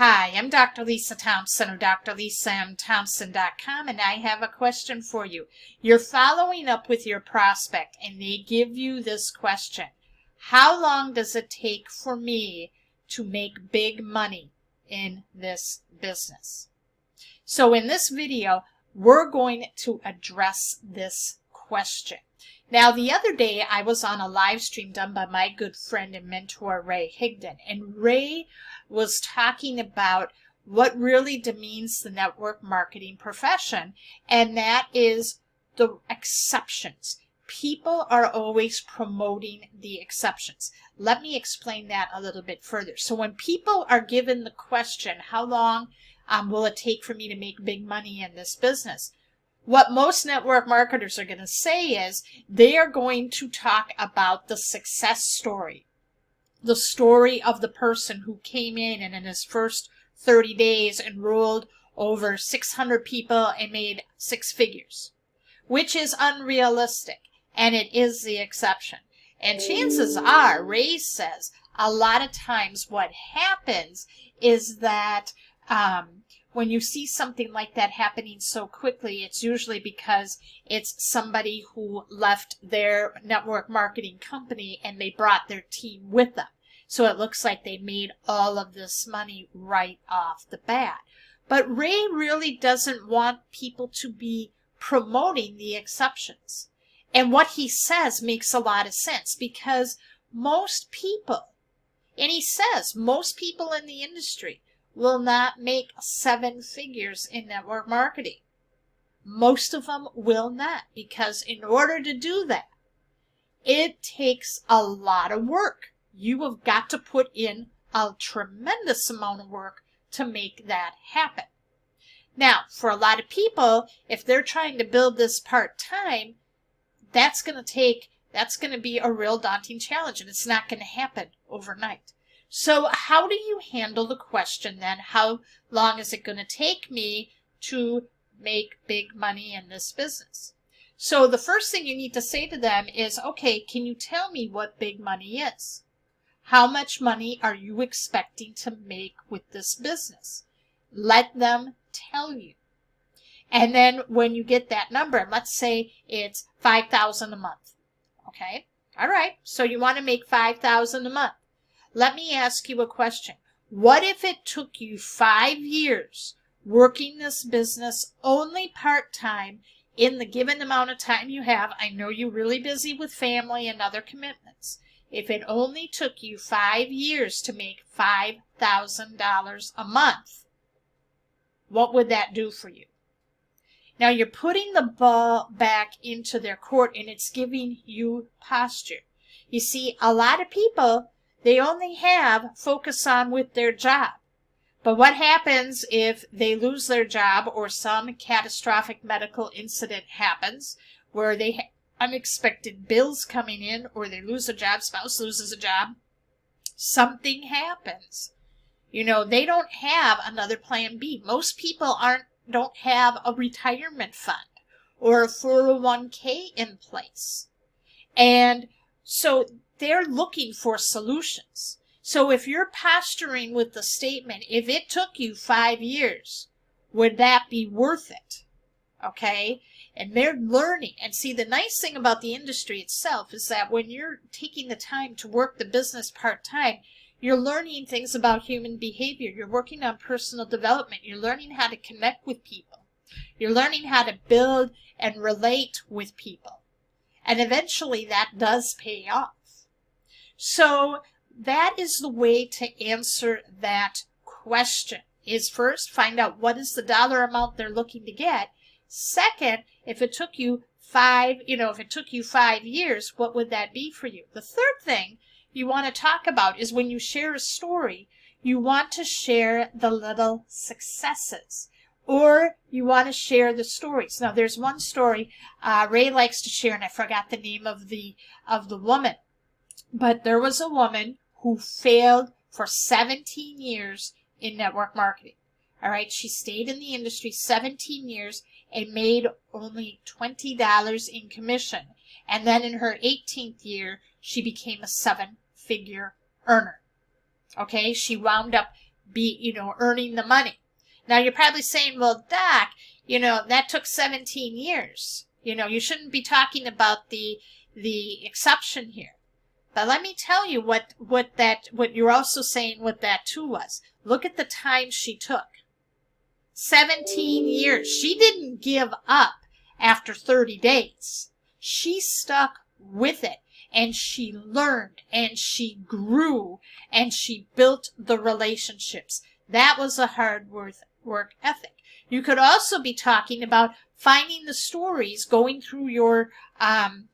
Hi, I'm Dr. Lisa Thompson of drlisamthompson.com, and I have a question for you. You're following up with your prospect, and they give you this question. How long does it take for me to make big money in this business? So in this video, we're going to address this question. Now, the other day, I was on a live stream done by my good friend and mentor, Ray Higdon, and Ray was talking about what really demeans the network marketing profession, and that is the exceptions. People are always promoting the exceptions. Let me explain that a little bit further. So when people are given the question, how long will it take for me to make big money in this business? What most network marketers are going to say is they are going to talk about the success story. The story of the person who came in and in his first 30 days enrolled over 600 people and made 6 figures, which is unrealistic, and it is the exception. And chances are, Ray says, a lot of times what happens is that when you see something like that happening so quickly, it's usually because it's somebody who left their network marketing company and they brought their team with them. So it looks like they made all of this money right off the bat. But Ray really doesn't want people to be promoting the exceptions. And what he says makes a lot of sense because most people, and he says most people in the industry, will not make 7 figures in network marketing. Most of them will not, because in order to do that, it takes a lot of work. You have got to put in a tremendous amount of work to make that happen. Now, for a lot of people, if they're trying to build this part-time, that's going to be a real daunting challenge, and it's not going to happen overnight. So how do you handle the question then, how long is it going to take me to make big money in this business? So the first thing you need to say to them is, okay, can you tell me what big money is? How much money are you expecting to make with this business? Let them tell you. And then when you get that number, let's say it's $5,000 a month. Okay? All right. So you want to make $5,000 a month. Let me ask you a question. What if it took you 5 years working this business only part-time in the given amount of time you have? I know you're really busy with family and other commitments. If it only took you 5 years to make $5,000 a month, what would that do for you? Now you're putting the ball back into their court, and it's giving you posture. You see, a lot of people, they only have focus on with their job. But what happens if they lose their job or some catastrophic medical incident happens where they have unexpected bills coming in, or they lose a job, spouse loses a job, something happens. You know, they don't have another plan B. Most people don't have a retirement fund or a 401k in place. And so they're looking for solutions. So if you're posturing with the statement, if it took you 5 years, would that be worth it? Okay? And they're learning. And see, the nice thing about the industry itself is that when you're taking the time to work the business part-time, you're learning things about human behavior. You're working on personal development. You're learning how to connect with people. You're learning how to build and relate with people. And eventually that does pay off. So that is the way to answer that question, is first find out what is the dollar amount they're looking to get. Second, if it took you 5 years, what would that be for you? The third thing you want to talk about is when you share a story, you want to share the little successes, or you want to share the stories. Now, there's one story Ray likes to share, and I forgot the name of the woman. But there was a woman who failed for 17 years in network marketing. All right, she stayed in the industry 17 years and made only $20 in commission. And then in her 18th year, she became a 7-figure earner. Okay, she wound up be, earning the money. Now you're probably saying, well, Doc, that took 17 years. You shouldn't be talking about the exception here. But let me tell you what you're also saying what that too was. Look at the time she took. 17 years. She didn't give up after 30 days. She stuck with it, and she learned, and she grew, and she built the relationships. That was a hard work ethic. You could also be talking about finding the stories, going through your, when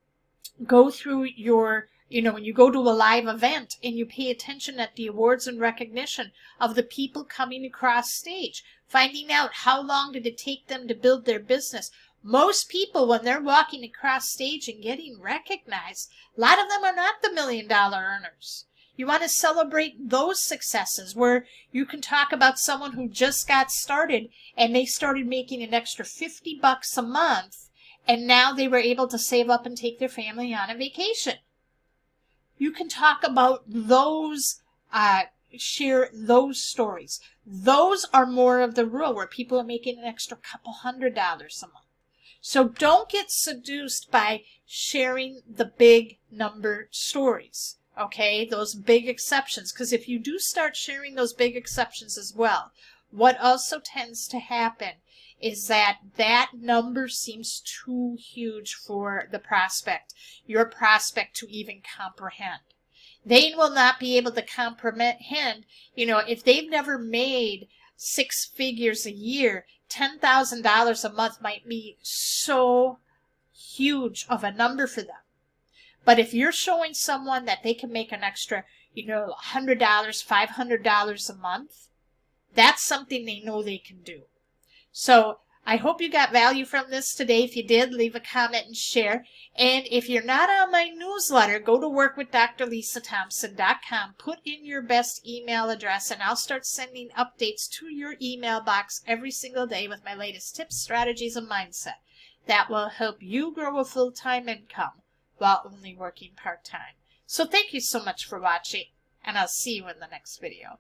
you go to a live event and you pay attention at the awards and recognition of the people coming across stage, finding out how long did it take them to build their business. Most people, when they're walking across stage and getting recognized, a lot of them are not the $1 million earners. You want to celebrate those successes where you can talk about someone who just got started and they started making an extra $50 a month, and now they were able to save up and take their family on a vacation. You can talk about those, share those stories. Those are more of the rule, where people are making an extra couple $100 a month. So don't get seduced by sharing the big number stories, okay? Those big exceptions. Because if you do start sharing those big exceptions as well, what also tends to happen is that number seems too huge for the prospect, your prospect, to even comprehend. They will not be able to comprehend, if they've never made 6 figures a year, $10,000 a month might be so huge of a number for them. But if you're showing someone that they can make an extra, $100, $500 a month, that's something they know they can do. So I hope you got value from this today. If you did, leave a comment and share. And if you're not on my newsletter, go to workwithdrlisathompson.com, put in your best email address, and I'll start sending updates to your email box every single day with my latest tips, strategies, and mindset that will help you grow a full-time income while only working part-time. So thank you so much for watching, and I'll see you in the next video.